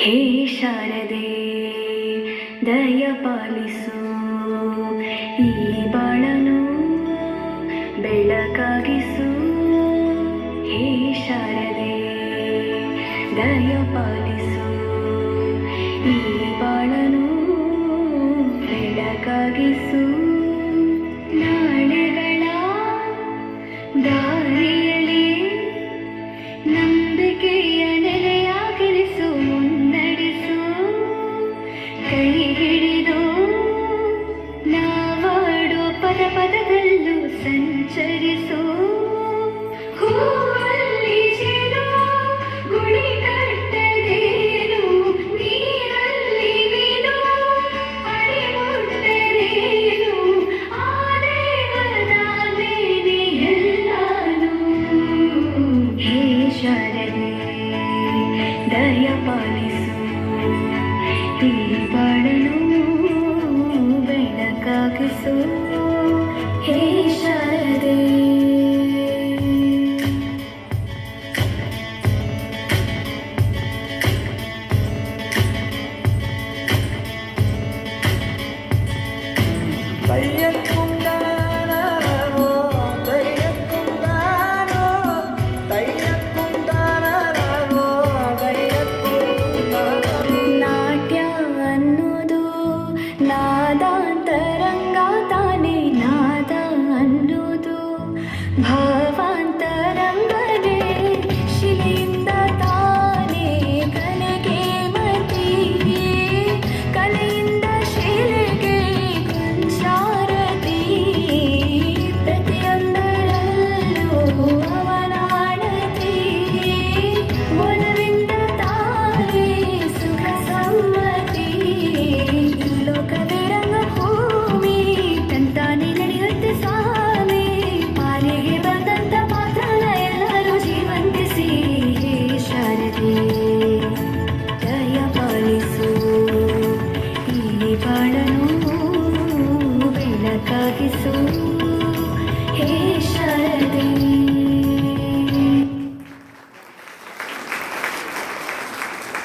ಹೇ ಶಾರದೆ ದಯ ಪಾಲಿಸು, ಈ ಬಾಳನು ಬೆಳಕಾಗಿಸು. ಹೇ ಶಾರದೆ ದಯ ಪಾಲಿಸು, ಈ ಬಾಳನು ಬೆಳಕಾಗಿಸು. ನಾಳೆಗಳ ದಾರಿಯಲ್ಲಿ ನಂಬಿಕೆಯ ನೆಲೆಯಾಗಿರಿಸು, ಮುನ್ನಡೆಸು. ಕೈ ಹಿಡಿದು ನಾವಾಡೋ ಪದ ಪದದಲ್ಲೂ ಸಂಚರಿಸು. ಹೂವಲ್ಲಿ ಜೇನು ಗುಡಿ ಕಟ್ಟದೇನು, ನೀರಲ್ಲಿ ಮೀನು ಅಡಿ ಮುಟ್ಟದೇನು, ಆ ದೇವರ ಮೇಲೆ ಎಲ್ಲಾನು. ಹೇ ಶಾರದೆ ದಯ ಪಾಲಿಸು, ಈ ಬಾಳನು ಬೆಳಕಾಗಿಸು. ಹೇ ಶಾರದೆ ನಾಟ್ಯ ಅನ್ನೋದು ನಾದಾಂತರಂಗ ತಾನೇ, ನಾದ ಅನ್ನೋದು ಭಾವಾಂತರಂಗನೇ. ಶಿಲೆಯಿಂದ ತಾನೇ ಕಲೆಗೆ ಮತಿ, ಕಲೆಯಿಂದ ಶಿಲೆಗೆ ಕುಂಚಾರತಿ. ಪ್ರತಿಯೊಂದರಲ್ಲೂ ಅವನಾಡತಿ, ಒಲವಿಂದ ತಾನೇ ಸುಖ ಸಮ್ಮತಿ. ಈ ಲೋಕವೇ ರಂಗಭೂಮಿ, ತಂತಾನೆ ನಡೆಯುತ್ತೆ ಸ್ವಾಮಿ. ಪಾಲಿಗೆ ಬಂದಂತ ಪಾತ್ರನ ಎಲ್ಲರೂ ಜೀವಂತಿಸಿ. ಹೇ ಶಾರದೆ ದಯ ಪಾಲಿಸು, ಈ ಬಾಳನು ಬೆಳಕಾಗಿಸು. ಹೇ ಶಾರದೆ